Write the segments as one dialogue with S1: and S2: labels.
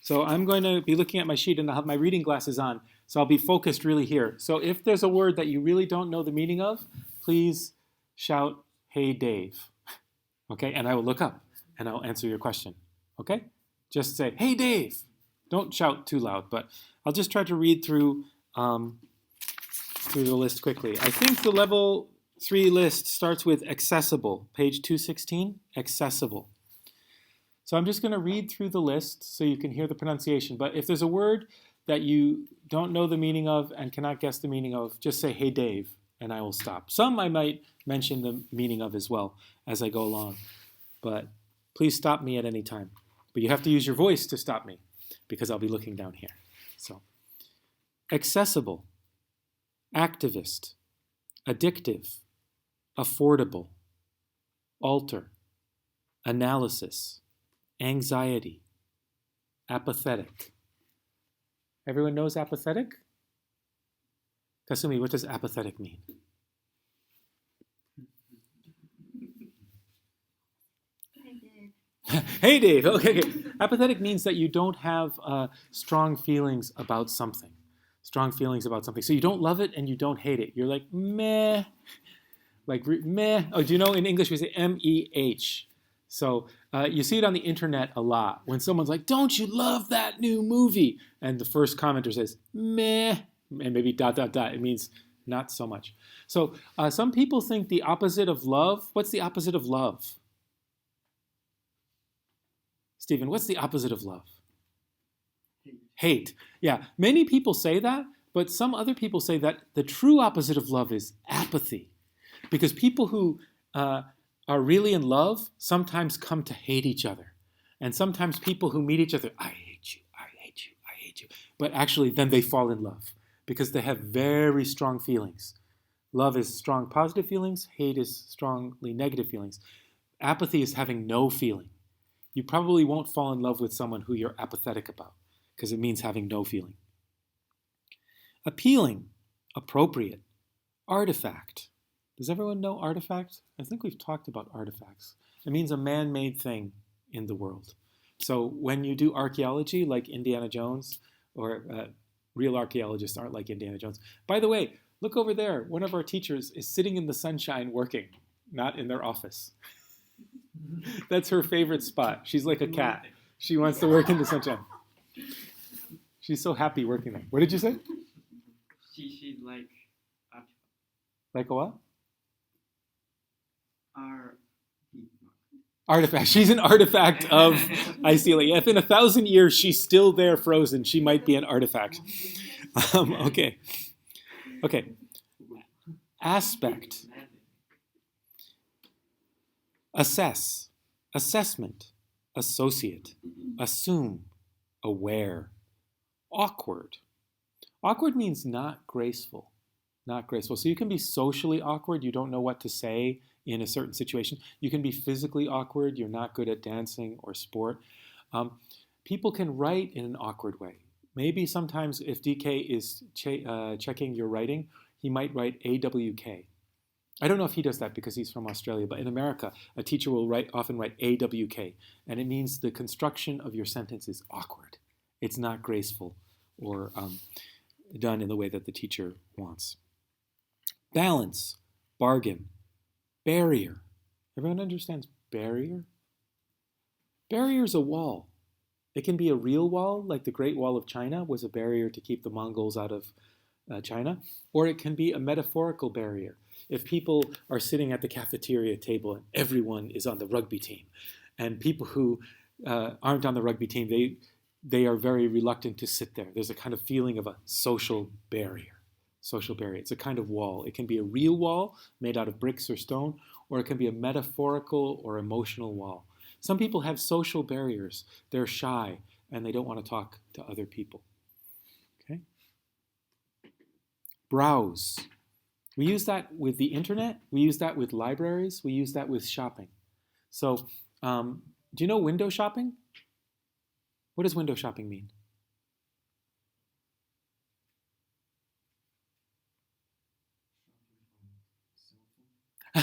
S1: So I'm going to be looking at my sheet and I'll have my reading glasses on. So I'll be focused really here. So if there's a word that you really don't know the meaning of, please shout, "Hey, Dave." Okay, and I will look up and I'll answer your question. Okay? Just say, "Hey, Dave." Don't shout too loud, but I'll just try to read through the list quickly. I think the level 3 list starts with accessible, page 216, accessible. So I'm just going to read through the list so you can hear the pronunciation. But if there's a word that you don't know the meaning of and cannot guess the meaning of, just say, "Hey, Dave," and I will stop. Some I might mention the meaning of as well as I go along. But please stop me at any time. But you have to use your voice to stop me because I'll be looking down here. So, accessible, activist, addictive, affordable, alter, analysis, anxiety, apathetic. Everyone knows apathetic? Kasumi, what does apathetic mean? Hey, Dave. Okay. Apathetic means that you don't have strong feelings about something. Strong feelings about something. So you don't love it and you don't hate it. You're like, meh. Like, meh. Oh, do you know in English we say M-E-H? So you see it on the internet a lot. When someone's like, "Don't you love that new movie?" And the first commenter says, "Meh." And maybe dot, dot, dot. It means not so much. So some people think the opposite of love. What's the opposite of love? Stephen, what's the opposite of love? Hate. Yeah, many people say that, but some other people say that the true opposite of love is apathy. Because people who are really in love sometimes come to hate each other. And sometimes people who meet each other, "I hate you, I hate you, I hate you." But actually, then they fall in love because they have very strong feelings. Love is strong positive feelings, hate is strongly negative feelings. Apathy is having no feeling. You probably won't fall in love with someone who you're apathetic about because it means having no feeling. Appealing, appropriate, artifact. Does everyone know artifact? I think we've talked about artifacts. It means a man-made thing in the world. So when you do archaeology like Indiana Jones, or real archaeologists aren't like Indiana Jones. By the way, look over there. One of our teachers is sitting in the sunshine working, not in their office. That's her favorite spot. She's like a cat. She wants to work in the sunshine. She's so happy working there. What did you say?
S2: She's like
S1: Like a what?
S2: our
S1: Artifact. She's an artifact of ICLA. If in 1,000 years she's still there frozen, she might be an artifact. Okay. Okay. Aspect. Assess, assessment, associate, assume, aware, awkward. Awkward means not graceful, not graceful. So you can be socially awkward, you don't know what to say in a certain situation. You can be physically awkward, you're not good at dancing or sport. People can write in an awkward way. Maybe sometimes if DK is checking your writing, he might write AWK. I don't know if he does that because he's from Australia, but in America, a teacher will often write AWK, and it means the construction of your sentence is awkward. It's not graceful or done in the way that the teacher wants. Balance, bargain, barrier. Everyone understands barrier? Barrier is a wall. It can be a real wall, like the Great Wall of China was a barrier to keep the Mongols out of China, or it can be a metaphorical barrier. If people are sitting at the cafeteria table and everyone is on the rugby team, and people who aren't on the rugby team, they are very reluctant to sit there. There's a kind of feeling of a social barrier. Social barrier. It's a kind of wall. It can be a real wall made out of bricks or stone, or it can be a metaphorical or emotional wall. Some people have social barriers. They're shy and they don't want to talk to other people. Okay? Browse. We use that with the internet. We use that with libraries. We use that with shopping. So, do you know window shopping? What does window shopping mean?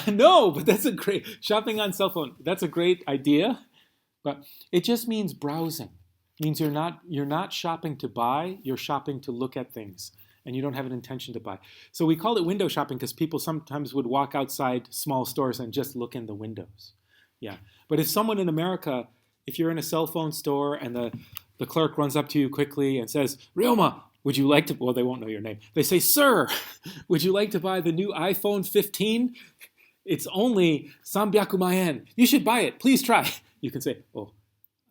S1: No, but that's a great shopping on cell phone. That's a great idea, but it just means browsing. Means you're not shopping to buy, you're shopping to look at things, and you don't have an intention to buy. So we call it window shopping because people sometimes would walk outside small stores and just look in the windows. Yeah. But if someone in America, if you're in a cell phone store and the clerk runs up to you quickly and says, Ryoma, would you like to, well, they won't know your name. They say, sir, would you like to buy the new iPhone 15? It's only 300 yen. You should buy it. Please try. You can say, oh,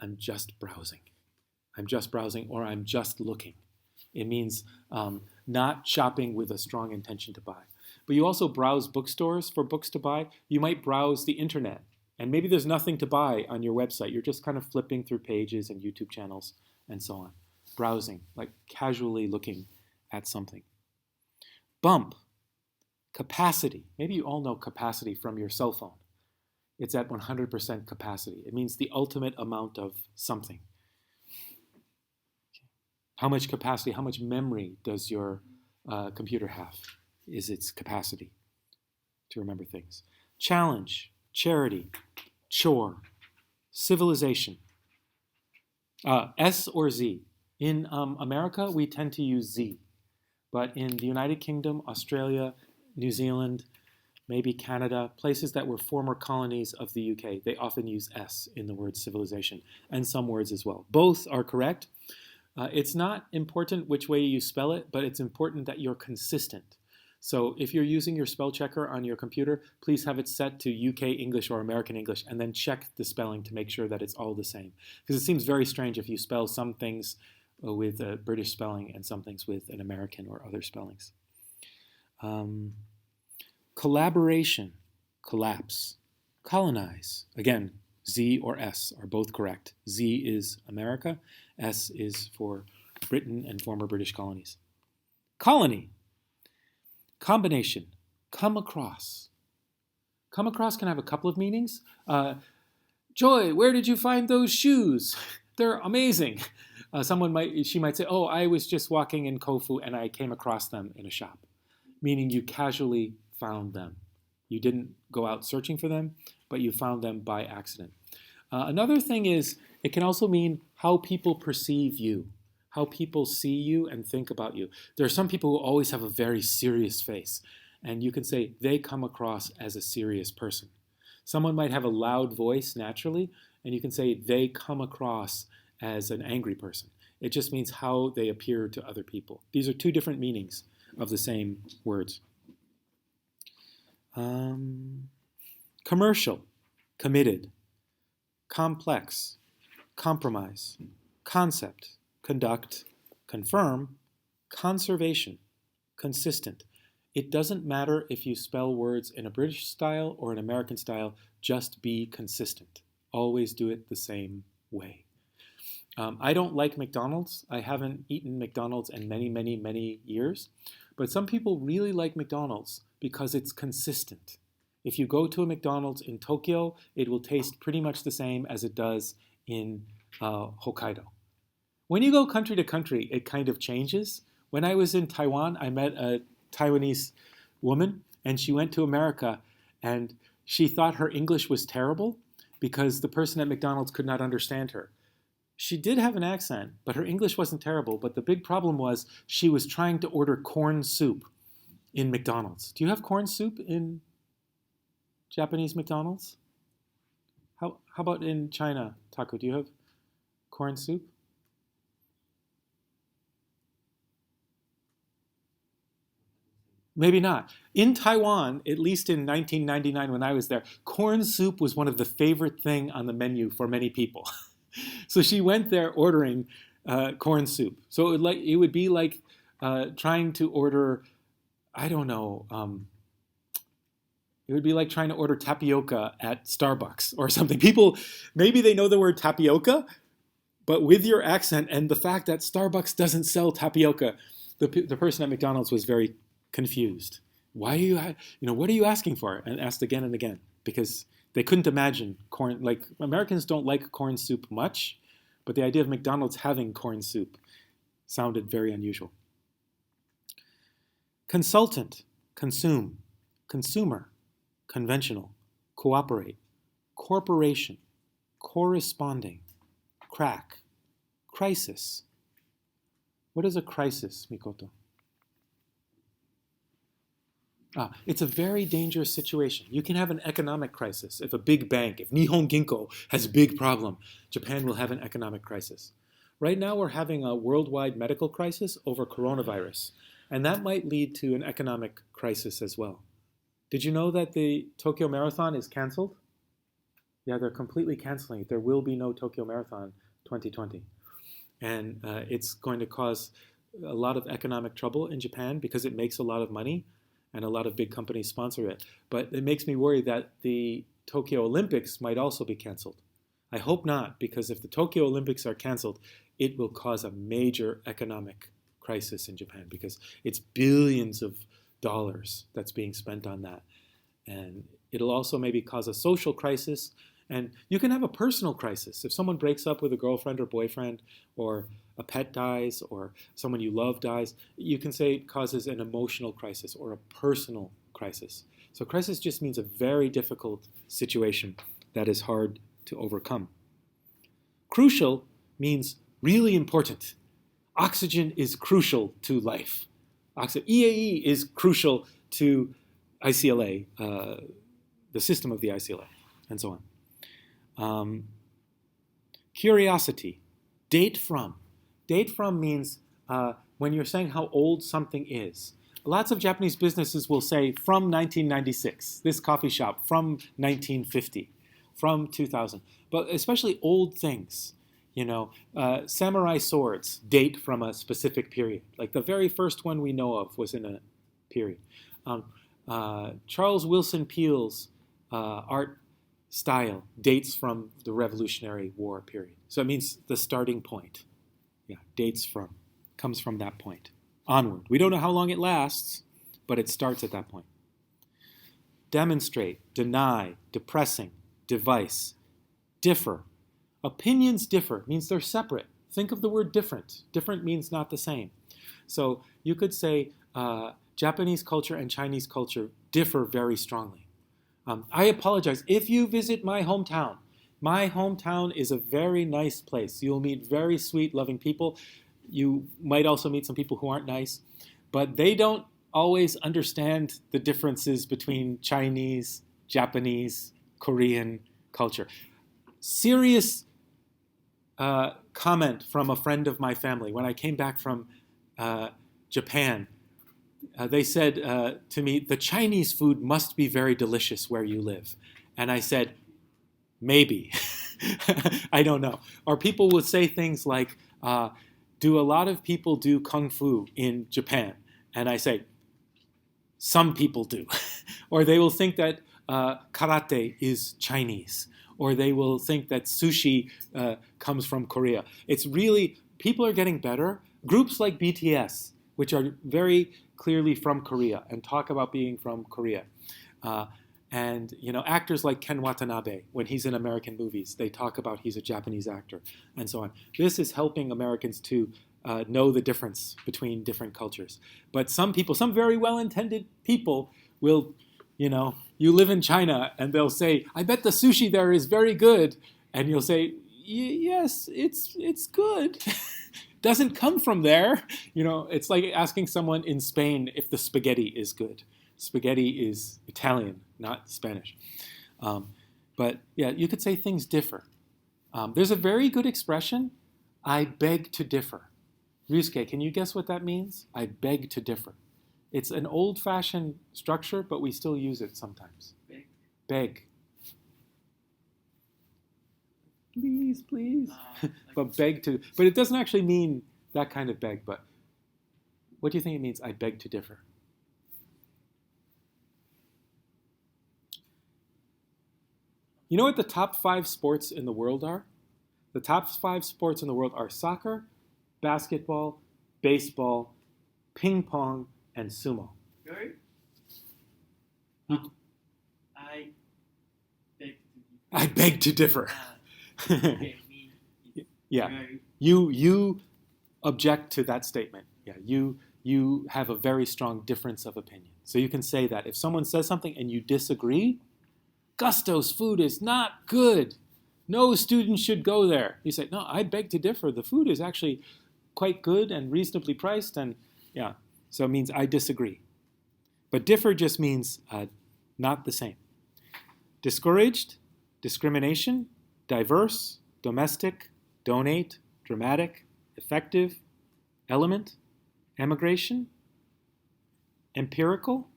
S1: I'm just browsing. I'm just browsing, or I'm just looking. It means not shopping with a strong intention to buy. But you also browse bookstores for books to buy. You might browse the internet, and maybe there's nothing to buy on your website. You're just kind of flipping through pages and YouTube channels and so on. Browsing, like casually looking at something. Bump, capacity. Maybe you all know capacity from your cell phone. It's at 100% capacity. It means the ultimate amount of something. How much capacity, how much memory does your computer have? Is its capacity to remember things. Challenge, charity, chore, civilization. S or Z. In America, we tend to use Z. But in the United Kingdom, Australia, New Zealand, maybe Canada, places that were former colonies of the UK, they often use S in the word civilization, and some words as well. Both are correct. It's not important which way you spell it, but it's important that you're consistent. So if you're using your spell checker on your computer, please have it set to UK English or American English, and then check the spelling to make sure that it's all the same. Because it seems very strange if you spell some things with a British spelling and some things with an American or other spellings. Collaboration, collapse, colonize. Again, Z or S are both correct. Z is America, S is for Britain and former British colonies. Colony, combination, come across. Come across can have a couple of meanings. Joy, where did you find those shoes? They're amazing. She might say, oh, I was just walking in Kofu and I came across them in a shop, meaning you casually found them. You didn't go out searching for them, but you found them by accident. Another thing is, it can also mean how people perceive you, how people see you and think about you. There are some people who always have a very serious face, and you can say they come across as a serious person. Someone might have a loud voice naturally, and you can say they come across as an angry person. It just means how they appear to other people. These are two different meanings of the same words. Commercial, committed, complex, compromise, concept, conduct, confirm, conservation, consistent. It doesn't matter if you spell words in a British style or an American style, just be consistent. Always do it the same way. I don't like McDonald's. I haven't eaten McDonald's in many, many, many years. But some people really like McDonald's because it's consistent. If you go to a McDonald's in Tokyo, it will taste pretty much the same as it does in Hokkaido. When you go country to country, it kind of changes. When I was in Taiwan, I met a Taiwanese woman, and she went to America, and she thought her English was terrible because the person at McDonald's could not understand her. She did have an accent, but her English wasn't terrible. But the big problem was she was trying to order corn soup in McDonald's. Do you have corn soup in Japanese McDonald's? How about in China, Taco? Do you have corn soup? Maybe not. In Taiwan, at least in 1999 when I was there, corn soup was one of the favorite thing on the menu for many people. So she went there ordering corn soup. So it would be like trying to order, I don't know, it would be like trying to order tapioca at Starbucks or something. People, maybe they know the word tapioca, but with your accent and the fact that Starbucks doesn't sell tapioca, the person at McDonald's was very confused. Why are you, what are you asking for? And asked again and again because they couldn't imagine corn. Like Americans don't like corn soup much, but the idea of McDonald's having corn soup sounded very unusual. Consultant, consume, consumer, conventional, cooperate, corporation, corresponding, crack, Crisis. What is a crisis, Mikoto? It's a very dangerous situation. You can have an economic crisis. If a big bank, if Nihon Ginko has a big problem, Japan will have an economic crisis. Right now, we're having a worldwide medical crisis over coronavirus, and that might lead to an economic crisis as well. Did you know that the Tokyo Marathon is canceled? Yeah, they're completely canceling it. There will be no Tokyo Marathon 2020. And it's going to cause a lot of economic trouble in Japan because it makes a lot of money and a lot of big companies sponsor it. But it makes me worry that the Tokyo Olympics might also be canceled. I hope not, because if the Tokyo Olympics are canceled, it will cause a major economic crisis in Japan because it's billions of dollars that's being spent on that. And it'll also maybe cause a social crisis. And you can have a personal crisis. If someone breaks up with a girlfriend or boyfriend, or a pet dies, or someone you love dies, you can say it causes an emotional crisis or a personal crisis. So crisis just means a very difficult situation that is hard to overcome. Crucial means really important. Oxygen is crucial to life. EAE is crucial to ICLA, the system of the ICLA, and so on. Curiosity, date from. Date from means when you're saying how old something is. Lots of Japanese businesses will say from 1996, this coffee shop from 1950, from 2000. But especially old things, samurai swords date from a specific period. Like the very first one we know of was in a period. Charles Wilson Peele's art style dates from the Revolutionary War period. So it means the starting point. Yeah, dates from, comes from that point. Onward. We don't know how long it lasts, but it starts at that point. Demonstrate, deny, depressing, device, differ. Opinions differ means they're separate. Think of the word different. Different means not the same. So you could say Japanese culture and Chinese culture differ very strongly. I apologize. If you visit my hometown is a very nice place. You'll meet very sweet, loving people. You might also meet some people who aren't nice, but they don't always understand the differences between Chinese, Japanese, Korean culture. Serious comment from a friend of my family when I came back from Japan. They said to me, the Chinese food must be very delicious where you live. And I said, maybe. I don't know. Or people would say things like, do a lot of people do kung fu in Japan? And I say, some people do. Or they will think that karate is Chinese. Or they will think that sushi comes from Korea. It's really, people are getting better. Groups like BTS, which are very clearly from Korea and talk about being from Korea. And actors like Ken Watanabe, when he's in American movies, they talk about he's a Japanese actor and so on. This is helping Americans to know the difference between different cultures. But some people, some very well-intended people will, you live in China and they'll say, I bet the sushi there is very good. And you'll say, yes, it's good. Doesn't come from there. It's like asking someone in Spain if the spaghetti is good. Spaghetti is Italian, not Spanish. But yeah, you could say things differ. There's a very good expression, I beg to differ. Ryusuke, can you guess what that means? I beg to differ. It's an old-fashioned structure, but we still use it sometimes. Beg. Please, please. But beg to, but it doesn't actually mean that kind of beg, but what do you think it means, I beg to differ? You know what the top 5 sports in the world are? The top 5 sports in the world are soccer, basketball, baseball, ping pong, and sumo.
S2: Really? I beg to differ.
S1: I beg to differ.
S2: Okay,
S1: Yeah,
S2: very-
S1: you object to that statement. Yeah, you have a very strong difference of opinion. So you can say that if someone says something and you disagree, Gusto's food is not good. no student should go there. You say, no, I beg to differ. The food is actually quite good and reasonably priced, and yeah, so it means I disagree. But differ just means not the same. Discouraged, discrimination, diverse, domestic, donate, dramatic, effective, element, emigration, empirical,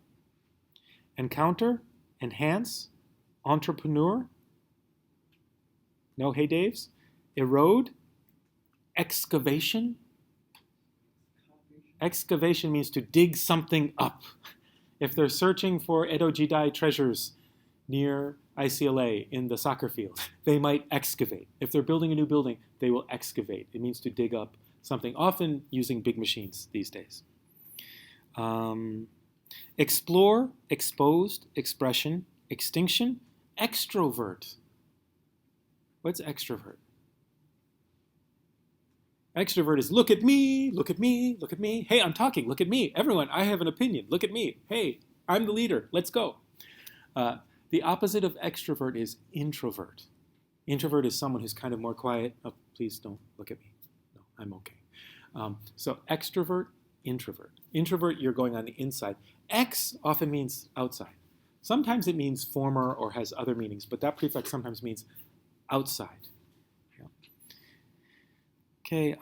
S1: encounter, enhance, entrepreneur, no hey Daves, erode, excavation. Excavation means to dig something up. If they're searching for Edo Jidai treasures near ICLA in the soccer field, they might excavate. If they're building a new building, they will excavate. It means to dig up something, often using big machines these days. Explore, exposed, expression, extinction, extrovert. What's extrovert? Extrovert is look at me, look at me, look at me. Hey, I'm talking, look at me. Everyone, I have an opinion, look at me. Hey, I'm the leader, let's go. The opposite of extrovert is introvert. Introvert is someone who's kind of more quiet. Oh, please don't look at me. No, I'm okay. So extrovert, introvert. Introvert, you're going on the inside. Ex often means outside. Sometimes it means former or has other meanings, but that prefix sometimes means outside. Yeah. Okay.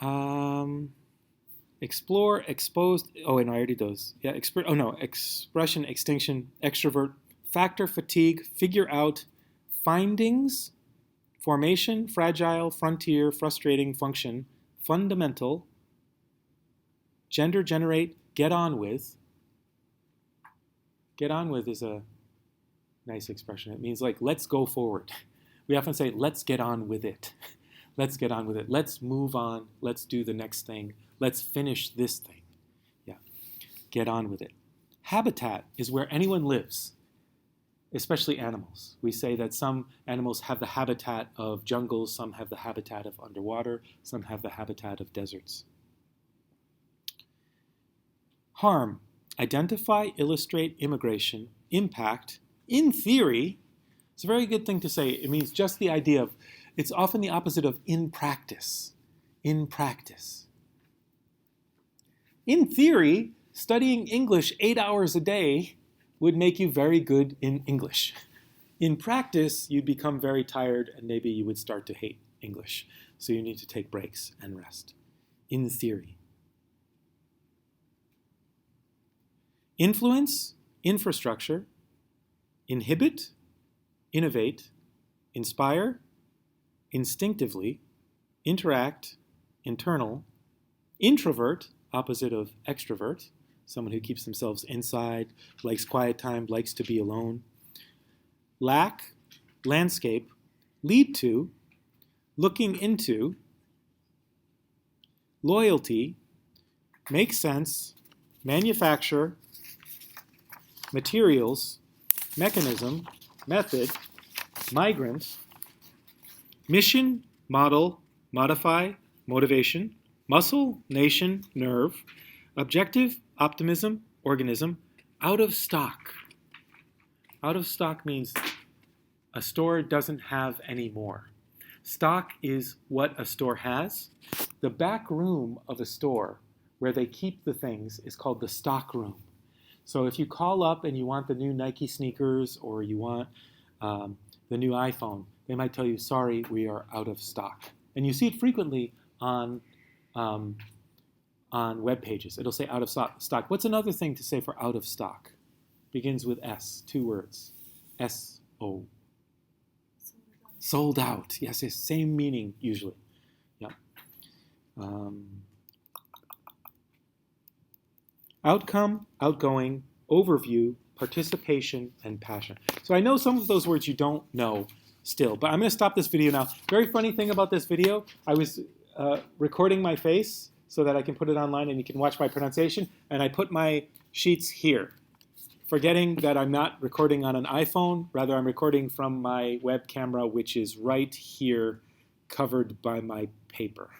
S1: Explore, exposed. Oh, and I already those. Yeah. Expression, extinction, extrovert, factor, fatigue, figure out, findings, formation, fragile, frontier, frustrating, function, fundamental, gender, generate, get on with. Get on with is a nice expression. It means like, let's go forward. We often say, let's get on with it. Let's get on with it. Let's move on. Let's do the next thing. Let's finish this thing. Yeah, get on with it. Habitat is where anyone lives, especially animals. We say that some animals have the habitat of jungles, some have the habitat of underwater, some have the habitat of deserts. Harm. Identify, illustrate, immigration, impact. In theory, it's a very good thing to say. It means just the idea of, it's often the opposite of in practice. In practice. In theory, studying English 8 hours a day would make you very good in English. In practice, you'd become very tired and maybe you would start to hate English. So you need to take breaks and rest. In theory. Influence, infrastructure, inhibit, innovate, inspire, instinctively, interact, internal, introvert, opposite of extrovert, someone who keeps themselves inside, likes quiet time, likes to be alone, lack, landscape, lead to, looking into, loyalty, make sense, manufacture, materials, mechanism, method, migrant, mission, model, modify, motivation, muscle, nation, nerve, objective, optimism, organism, out of stock. Out of stock means a store doesn't have any more. Stock is what a store has. The back room of a store where they keep the things is called the stock room. So if you call up and you want the new Nike sneakers or you want the new iPhone, they might tell you, sorry, we are out of stock. And you see it frequently on web pages. It'll say out of stock. What's another thing to say for out of stock? Begins with S, 2 words. S-O. Sold out. Yes, yes, same meaning usually. Yeah. Outcome, outgoing, overview, participation, and passion. So I know some of those words you don't know still, but I'm going to stop this video now. Very funny thing about this video, I was recording my face so that I can put it online and you can watch my pronunciation, and I put my sheets here, forgetting that I'm not recording on an iPhone, rather I'm recording from my web camera, which is right here, covered by my paper.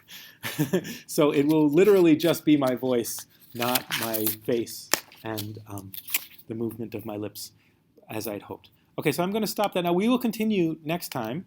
S1: So it will literally just be my voice, not my face and the movement of my lips as I'd hoped. Okay, so I'm going to stop that now. We will continue next time.